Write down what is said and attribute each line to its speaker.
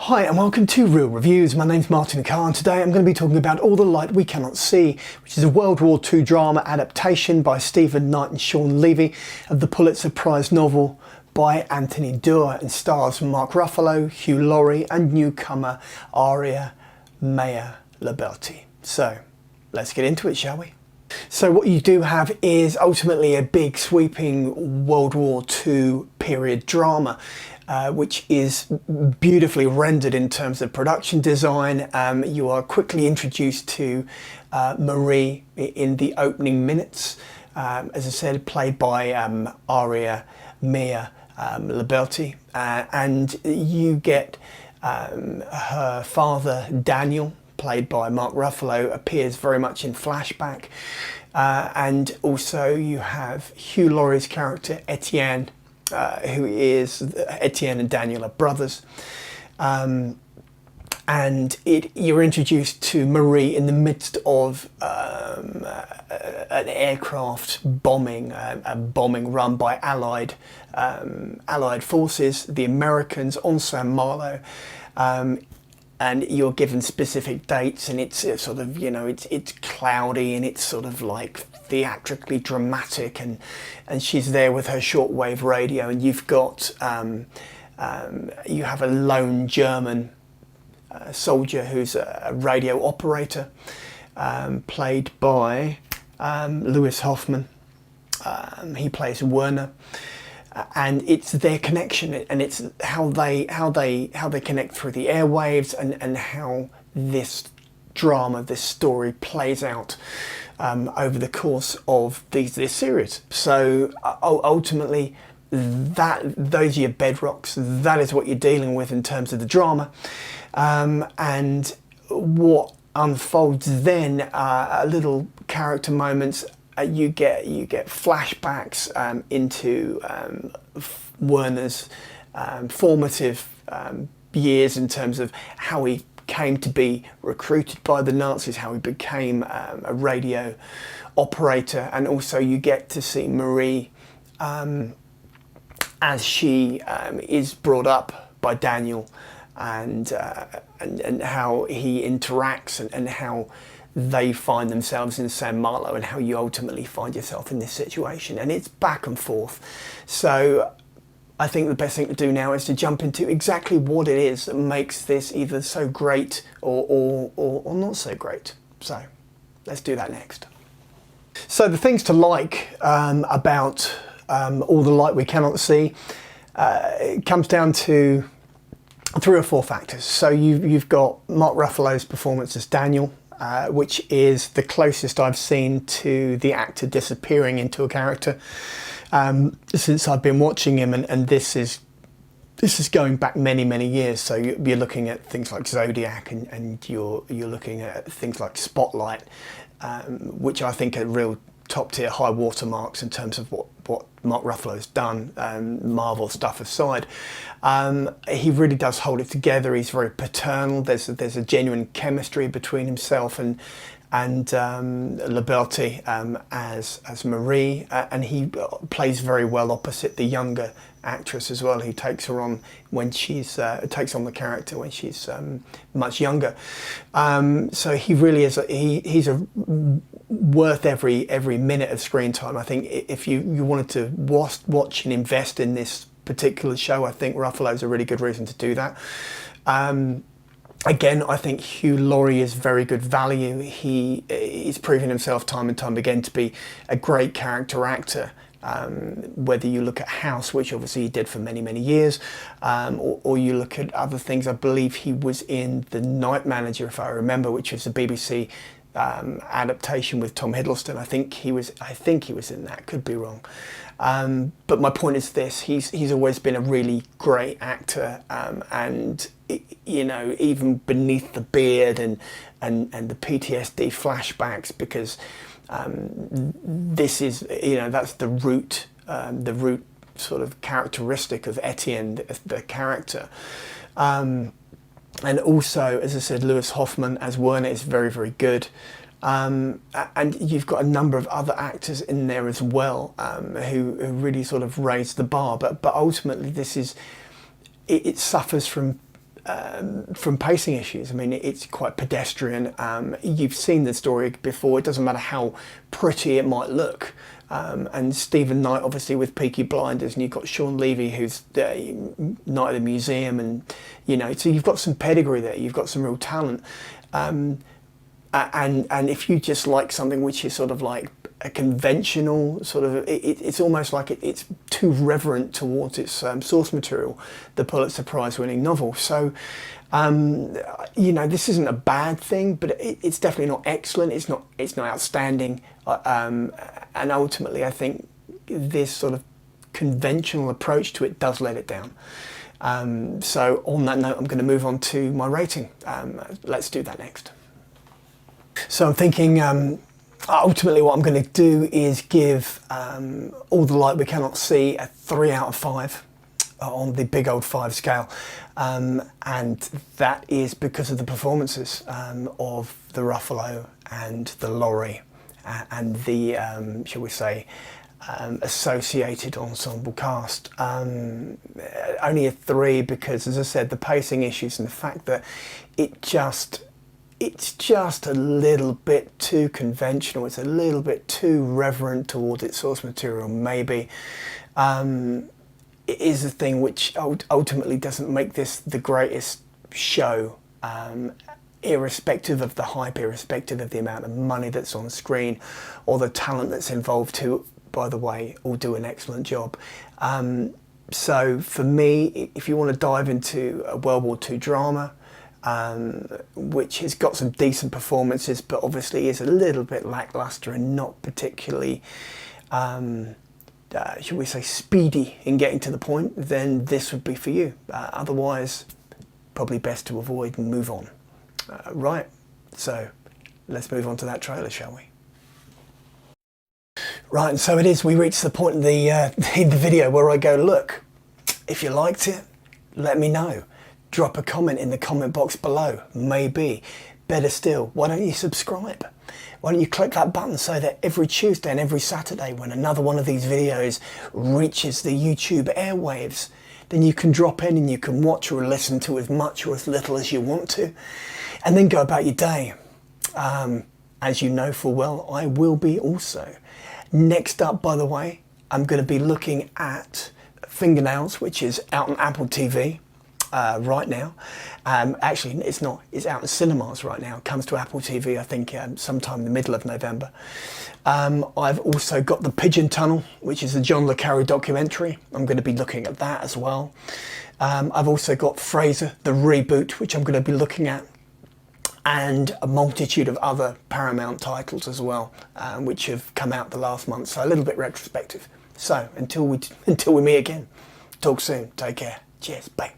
Speaker 1: Hi and welcome to Real Reviews. My name's Martin Carr and today I'm going to be talking about All the Light We Cannot See, which is a World War II drama adaptation by Stephen Knight and Sean Levy of the Pulitzer Prize novel by Anthony Doerr and stars Mark Ruffalo, Hugh Laurie and newcomer Aria Mia Loberti. So let's get into it, shall we? So what you do have is ultimately a big sweeping World War II period drama, which is beautifully rendered in terms of production design. You are quickly introduced to Marie in the opening minutes, as I said, played by Aria Mia Loberti, and you get her father Daniel, played by Mark Ruffalo, appears very much in flashback, and also you have Hugh Laurie's character Etienne, who is Etienne and Daniel are brothers, and you're introduced to Marie in the midst of an aircraft bombing, a bombing run by Allied forces, the Americans on Malo. And you're given specific dates, and it's sort of, you know, it's cloudy and it's sort of like theatrically dramatic, and she's there with her shortwave radio, and you've got you have a lone German soldier who's a radio operator, played by Lewis Hofmann. He plays Werner. And it's their connection, and it's how they connect through the airwaves, and how this drama, this story plays out over the course of this series. So ultimately, those are your bedrocks. That is what you're dealing with in terms of the drama, and what unfolds then are little character moments. You get flashbacks into Werner's formative years in terms of how he came to be recruited by the Nazis, how he became a radio operator, and also you get to see Marie as she is brought up by Daniel, and how he interacts, and how they find themselves in Malo, and how you ultimately find yourself in this situation, and it's back and forth. So I think the best thing to do now is to jump into exactly what it is that makes this either so great or not so great. So let's do that next. So the things to like about All the Light We Cannot See, it comes down to 3 or 4 factors. So you've got Mark Ruffalo's performance as Daniel, which is the closest I've seen to the actor disappearing into a character since I've been watching him, and this is going back many years. So you're looking at things like Zodiac, and you're looking at things like Spotlight, which I think are real top tier high watermarks in terms of what Mark Ruffalo's done, Marvel stuff aside. He really does hold it together. He's very paternal. There's a genuine chemistry between himself and Loberti as Marie, and he plays very well opposite the younger actress as well. He takes her on when she's takes on the character when she's much younger. So he really is. He's worth every minute of screen time. I think if you wanted to watch and invest in this particular show, I think Ruffalo's a really good reason to do that. Again, I think Hugh Laurie is very good value. He's proven himself time and time again to be a great character actor. Whether you look at House, which obviously he did for many years, or you look at other things. I believe he was in The Night Manager, if I remember, which was a BBC adaptation with Tom Hiddleston. I think he was in that. Could be wrong. But my point is this: he's always been a really great actor, and you know, even beneath the beard and the PTSD flashbacks, because this is, you know, that's the root sort of characteristic of Etienne, the character. And also, as I said, Lewis Hofmann as Werner is very good. And you've got a number of other actors in there as well, who really sort of raise the bar. But ultimately, this is it suffers from from pacing issues. I mean, it's quite pedestrian. You've seen the story before. It doesn't matter how pretty it might look. And Stephen Knight, obviously, with Peaky Blinders, and you've got Sean Levy, who's the Knight of the Museum, and so you've got some pedigree there. You've got some real talent. And if you just like something which is sort of like a conventional sort of, it's almost like it's too reverent towards its source material, the Pulitzer Prize winning novel. So, this isn't a bad thing, but it's definitely not excellent. It's not outstanding. And ultimately, I think this sort of conventional approach to it does let it down. So on that note, I'm going to move on to my rating. Let's do that next. So I'm thinking, ultimately what I'm going to do is give All the Light We Cannot See a 3 out of 5 on the big old 5 scale. And that is because of the performances of the Ruffalo and the Laurie and the, shall we say, associated ensemble cast. Only a 3 because, as I said, the pacing issues and the fact that it's just a little bit too conventional. It's a little bit too reverent towards its source material, maybe. It is a thing which ultimately doesn't make this the greatest show, irrespective of the hype, irrespective of the amount of money that's on screen or the talent that's involved, who, by the way, all do an excellent job. So for me, if you want to dive into a World War II drama, which has got some decent performances, but obviously is a little bit lackluster and not particularly, should we say, speedy in getting to the point, then this would be for you. Otherwise, probably best to avoid and move on. Right, so let's move on to that trailer, shall we? Right, and so it is, we reached the point in the video where I go, look, if you liked it, let me know. Drop a comment in the comment box below, maybe. Better still, why don't you subscribe? Why don't you click that button so that every Tuesday and every Saturday when another one of these videos reaches the YouTube airwaves, then you can drop in and you can watch or listen to as much or as little as you want to, and then go about your day. As you know full well, I will be also. Next up, by the way, I'm going to be looking at Fingernails, which is out on Apple TV. Right now. Actually, it's not. It's out in cinemas right now. It comes to Apple TV, I think, sometime in the middle of November. I've also got The Pigeon Tunnel, which is a John le Carré documentary. I'm going to be looking at that as well. I've also got Fraser, the reboot, which I'm going to be looking at, and a multitude of other Paramount titles as well, which have come out the last month. So a little bit retrospective. So until we meet again, talk soon. Take care. Cheers. Bye.